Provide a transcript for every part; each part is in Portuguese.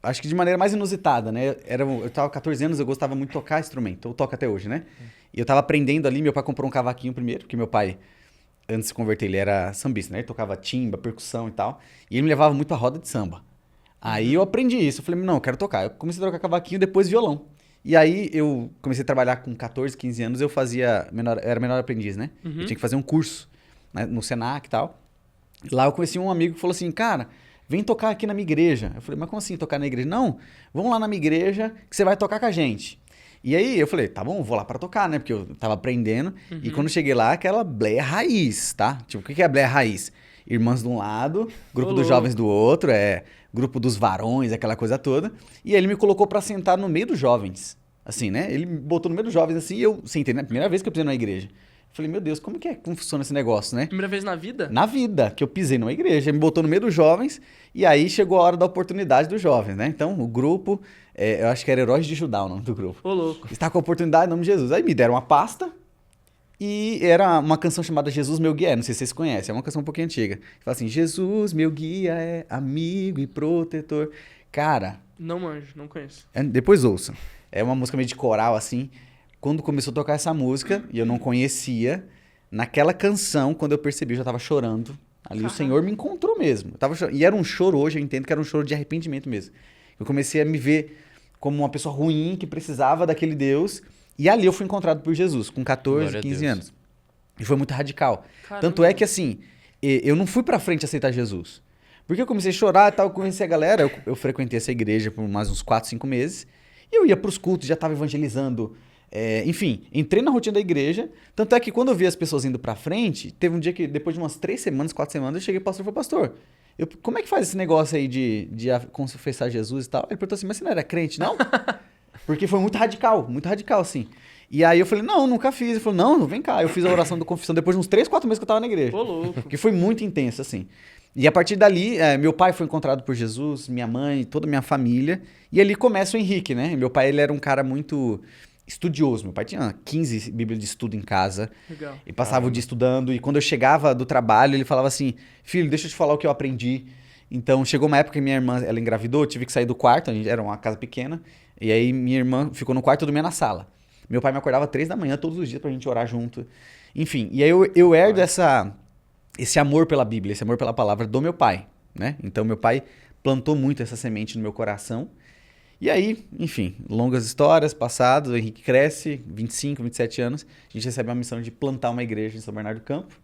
acho que de maneira mais inusitada, né? Eu tava com 14 anos, eu gostava muito de tocar instrumento. Eu toco até hoje, né? E eu tava aprendendo ali, meu pai comprou um cavaquinho primeiro, porque meu pai, antes de se converter, ele era sambista, né? Ele tocava timba, percussão e tal. E ele me levava muito a roda de samba. Aí eu aprendi isso. Eu falei, não, eu quero tocar. Eu comecei a tocar cavaquinho, depois violão. E aí eu comecei a trabalhar com 14, 15 anos, eu era menor aprendiz, né? Eu tinha que fazer um curso, né, no Senac e tal. Lá eu conheci um amigo que falou assim, cara, vem tocar aqui na minha igreja. Eu falei, mas como assim tocar na igreja? Não, vamos lá na minha igreja que você vai tocar com a gente. E aí eu falei, tá bom, vou lá pra tocar, né? Porque eu tava aprendendo. E quando eu cheguei lá, aquela bleia raiz, tá? Tipo, o que é a bleia raiz? Irmãs de um lado, grupo dos jovens do outro, grupo dos varões, aquela coisa toda. E aí ele me colocou pra sentar no meio dos jovens. Assim, né? Ele me botou no meio dos jovens assim e eu sentei, né? Primeira vez que eu pisei numa igreja. Falei, meu Deus, como funciona esse negócio, né? Primeira vez na vida? Na vida, que eu pisei numa igreja. Ele me botou no meio dos jovens e aí chegou a hora da oportunidade dos jovens, né? Então, o grupo, eu acho que era Heróis de Judá o nome do grupo. Ô, louco. Está com a oportunidade em nome de Jesus. Aí me deram uma pasta e era uma canção chamada Jesus, meu guia é. Não sei se vocês conhecem, é uma canção um pouquinho antiga. Fala assim, Jesus, meu guia é amigo e protetor. Cara... Não manjo, não conheço. Depois ouçam. É uma música meio de coral, assim. Quando começou a tocar essa música, e eu não conhecia, naquela canção, quando eu percebi, eu já tava chorando. Ali o Senhor me encontrou mesmo. Eu tava chorando. E era um choro hoje, eu entendo que era um choro de arrependimento mesmo. Eu comecei a me ver como uma pessoa ruim, que precisava daquele Deus. E ali eu fui encontrado por Jesus, com 14, 15 anos. E foi muito radical. Caramba. Tanto é que, assim, eu não fui pra frente aceitar Jesus. Porque eu comecei a chorar e tal, conheci a galera, eu frequentei essa igreja por mais uns 4, 5 meses, e eu ia pros cultos, já tava evangelizando, enfim, entrei na rotina da igreja, tanto é que quando eu vi as pessoas indo pra frente, teve um dia que depois de umas 3 semanas, 4 semanas, eu cheguei pro pastor e falei, pastor, como é que faz esse negócio aí de confessar Jesus e tal? Ele perguntou assim, mas você não era crente, não? Porque foi muito radical, assim. E aí eu falei, não, nunca fiz. Ele falou, não, vem cá. Eu fiz a oração da confissão depois de uns 3, 4 meses que eu tava na igreja. Ô, louco. Que foi muito intenso, assim. E a partir dali, meu pai foi encontrado por Jesus, minha mãe, toda a minha família. E ali começa o Henrique, né? Meu pai, ele era um cara muito estudioso. Meu pai tinha 15 bíblias de estudo em casa. Legal. E passava o dia estudando. E quando eu chegava do trabalho, ele falava assim, filho, deixa eu te falar o que eu aprendi. Então, chegou uma época que minha irmã, ela engravidou, eu tive que sair do quarto, a gente era uma casa pequena. E aí minha irmã ficou no quarto e eu dormia na sala. Meu pai me acordava 3 da manhã todos os dias pra gente orar junto. Enfim, e aí eu herdo esse amor pela Bíblia, esse amor pela palavra do meu pai, né? Então meu pai plantou muito essa semente no meu coração. E aí, enfim, longas histórias, passados, o Henrique cresce, 25, 27 anos, a gente recebe uma missão de plantar uma igreja em São Bernardo do Campo.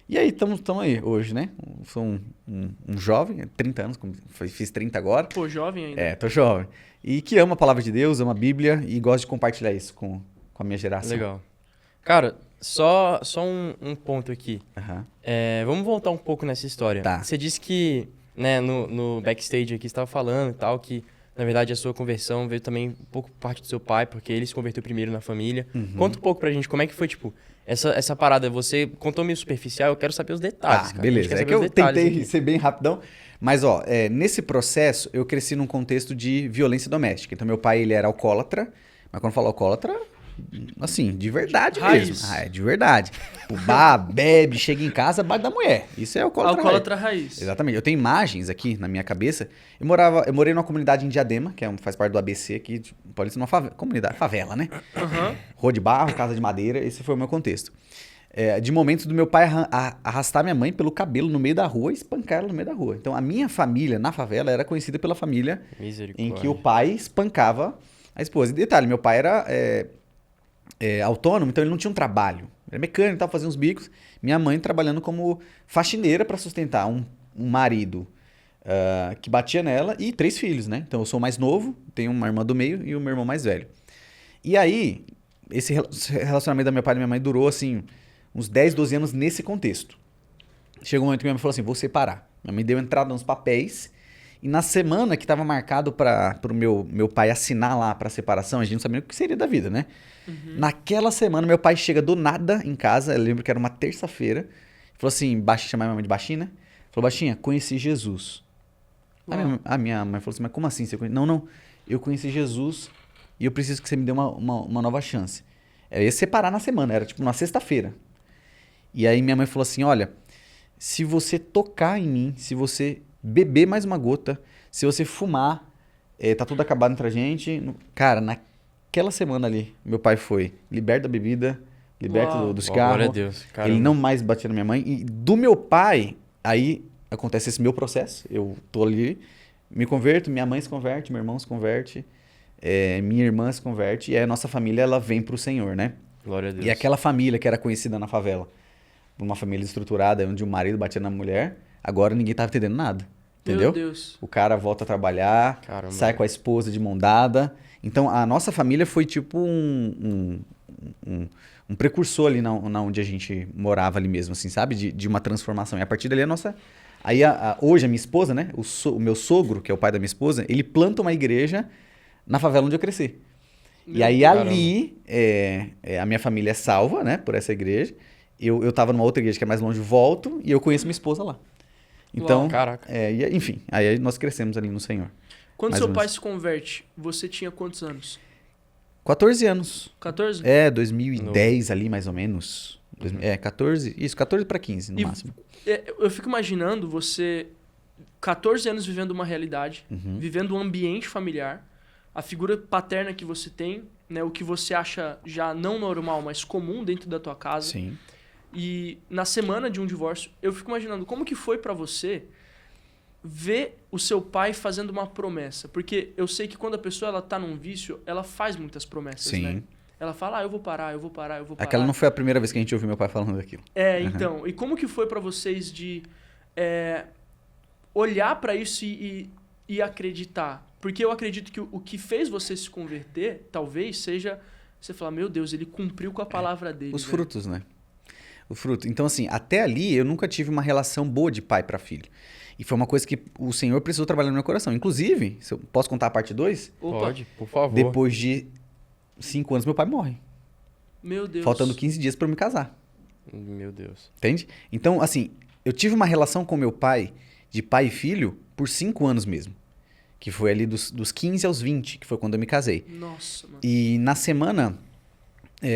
E aí, estamos aí hoje, né? Sou um jovem, 30 anos, fiz 30 agora. Pô, jovem ainda. Tô jovem. E que ama a palavra de Deus, ama a Bíblia e gosta de compartilhar isso com a minha geração. Legal. Cara, só um ponto aqui. Uhum. Vamos voltar um pouco nessa história. Tá. Você disse que, né, no backstage aqui, você estava falando e tal, que na verdade a sua conversão veio também um pouco parte do seu pai, porque ele se converteu primeiro na família. Conta um pouco pra gente como é que foi, tipo, essa parada. Você contou meio superficial, eu quero saber os detalhes, cara. Beleza. É que eu tentei ser bem rapidão. Mas, nesse processo, eu cresci num contexto de violência doméstica. Então, meu pai, ele era alcoólatra. Mas quando eu falo alcoólatra, assim, de verdade Raiz. mesmo. De verdade. O bar, bebe, chega em casa, bate da mulher. Isso é alcoólatra, Alcoólatra raiz. Exatamente. Eu tenho imagens aqui na minha cabeça. Eu morei numa comunidade em Diadema, que faz parte do ABC aqui, pode ser uma favela, né? Rua de barro, casa de madeira, esse foi o meu contexto. De momentos do meu pai arrastar minha mãe pelo cabelo no meio da rua e espancar ela no meio da rua. Então, a minha família na favela era conhecida pela família em que o pai espancava a esposa. E detalhe, meu pai era autônomo, então ele não tinha um trabalho. Ele era mecânico, estava fazendo uns bicos. Minha mãe trabalhando como faxineira para sustentar um marido que batia nela e 3 filhos, né? Então, eu sou o mais novo, tenho uma irmã do meio e o meu irmão mais velho. E aí, esse relacionamento da meu pai e da minha mãe durou, assim, uns 10, 12 anos nesse contexto. Chegou um momento que minha mãe falou assim, vou separar. Minha mãe deu entrada nos papéis e na semana que estava marcado para o meu pai assinar lá para separação, a gente não sabia o que seria da vida, né? Naquela semana, meu pai chega do nada em casa, eu lembro que era uma terça-feira, falou assim, chamava minha mãe de Baixinha, né? Falou, Baixinha, conheci Jesus. A minha mãe falou assim, mas como assim? Você conhece? Não, eu conheci Jesus e eu preciso que você me dê uma nova chance. Eu ia separar na semana, era tipo na sexta-feira. E aí minha mãe falou assim, olha, se você tocar em mim, se você beber mais uma gota, se você fumar, tá tudo acabado entre a gente. Cara, naquela semana ali, meu pai foi liberto da bebida, liberto Uau. do Ó, cigarro. glória a Deus. Caramba. Ele não mais batia na minha mãe. E do meu pai, aí acontece esse meu processo. Eu tô ali, me converto, minha mãe se converte, meu irmão se converte, minha irmã se converte. E aí a nossa família, ela vem pro Senhor, né? Glória a Deus. E aquela família que era conhecida na favela, uma família estruturada, onde o marido batia na mulher, agora ninguém tava entendendo nada. Entendeu? Meu Deus. O cara volta a trabalhar, Caramba. sai com a esposa de mão dada. Então, a nossa família foi tipo um precursor ali na onde a gente morava ali mesmo, assim, sabe? De uma transformação. E a partir dali a nossa... Aí, hoje, a minha esposa, né? O meu sogro, que é o pai da minha esposa, ele planta uma igreja na favela onde eu cresci. E aí, Caramba. ali, a minha família é salva, né? Por essa igreja. Eu tava numa outra igreja que é mais longe, volto, e eu conheço minha esposa lá. Então, Uau. Caraca. enfim, aí nós crescemos ali no Senhor. Quando Mais seu ou pai menos. se converte, você tinha quantos anos? 14 anos. 14? 2010 ali, mais ou menos. 14. Isso, 14 para 15, no E- máximo. Eu fico imaginando você, 14 anos vivendo uma realidade, Uhum. vivendo um ambiente familiar, a figura paterna que você tem, né, o que você acha já não normal, mas comum dentro da tua casa. Sim. E na semana de um divórcio, eu fico imaginando como que foi pra você ver o seu pai fazendo uma promessa. Porque eu sei que quando a pessoa ela tá num vício, ela faz muitas promessas, Sim. né? Ela fala, eu vou parar, eu vou parar, eu vou parar. Aquela não foi a primeira vez que a gente ouviu meu pai falando daquilo. Então, e como que foi pra vocês de olhar pra isso e acreditar? Porque eu acredito que o que fez você se converter, talvez, seja você falar, meu Deus, ele cumpriu com a palavra dele. Os né? frutos, né? O fruto. Então, assim, até ali eu nunca tive uma relação boa de pai para filho. E foi uma coisa que o Senhor precisou trabalhar no meu coração. Inclusive, se eu posso contar a parte 2? Opa, Pode, por favor. Depois de 5 anos, meu pai morre. meu Deus. Faltando 15 dias para eu me casar. Meu Deus. Entende? Então, assim, eu tive uma relação com meu pai, de pai e filho, por 5 anos mesmo. Que foi ali dos 15 aos 20, que foi quando eu me casei. Nossa, mano. E na semana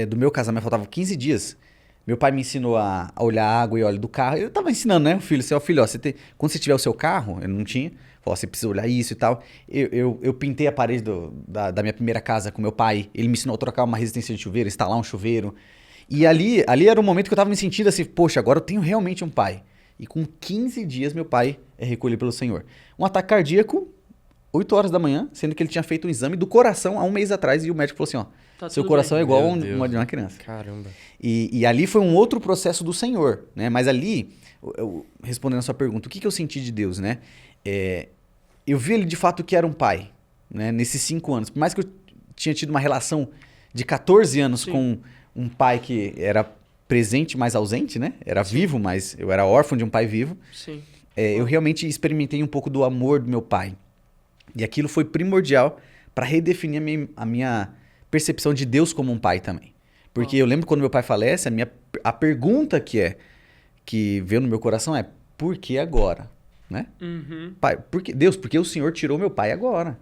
do meu casamento, faltavam 15 dias, meu pai me ensinou a olhar a água e óleo do carro. Eu tava ensinando, né, o filho? Ó, filho, ó, quando você tiver o seu carro, eu não tinha, falou, você precisa olhar isso e tal. Eu pintei a parede da minha primeira casa com meu pai. Ele me ensinou a trocar uma resistência de chuveiro, instalar um chuveiro. E ali era um momento que eu tava me sentindo assim, poxa, agora eu tenho realmente um pai. E com 15 dias, meu pai é recolhido pelo Senhor. Um ataque cardíaco, 8 horas da manhã, sendo que ele tinha feito um exame do coração há um mês atrás. E o médico falou assim, ó, Tá seu tudo coração bem. é igual Meu a Deus. uma de uma criança. Caramba. E ali foi um outro processo do Senhor, né? Mas ali, respondendo a sua pergunta, o que eu senti de Deus, né? Eu vi ele de fato que era um pai, né? Nesses 5 anos. Por mais que eu tinha tido uma relação de 14 anos Sim. com um pai que era presente, mas ausente, né? Era vivo, mas eu era órfão de um pai vivo. Sim. Eu realmente experimentei um pouco do amor do meu pai. E aquilo foi primordial para redefinir a minha percepção de Deus como um pai também. Porque eu lembro quando meu pai falece, a pergunta que veio no meu coração é: por que agora? Né? Uhum. Pai, Deus, por que o Senhor tirou meu pai agora?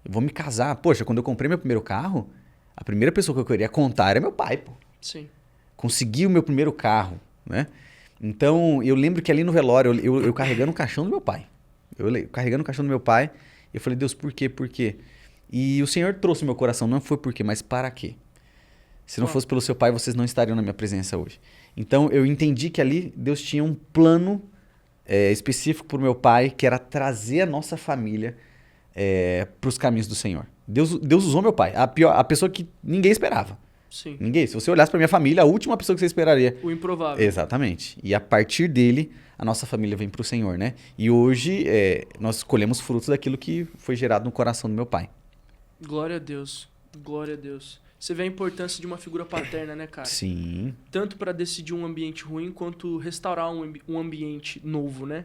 Eu vou me casar. Poxa, quando eu comprei meu primeiro carro, a primeira pessoa que eu queria contar era meu pai, pô. Sim. Consegui o meu primeiro carro, né? Então, eu lembro que ali no velório, eu carregando o caixão do meu pai. Carregando o caixão do meu pai, eu falei, Deus, por quê? Por quê? E o Senhor trouxe no meu coração, não foi por quê, mas para quê? Se não fosse pelo seu pai, vocês não estariam na minha presença hoje. Então, eu entendi que ali Deus tinha um plano específico para o meu pai, que era trazer a nossa família para os caminhos do Senhor. Deus usou meu pai, a pessoa que ninguém esperava. Sim. Ninguém. Se você olhasse para minha família, a última pessoa que você esperaria. O improvável. Exatamente. E a partir dele, a nossa família vem para o Senhor, né? E hoje nós colhemos frutos daquilo que foi gerado no coração do meu pai. Glória a Deus. Glória a Deus. Você vê a importância de uma figura paterna, né, cara? Sim. Tanto para decidir um ambiente ruim, quanto restaurar um ambiente novo, né?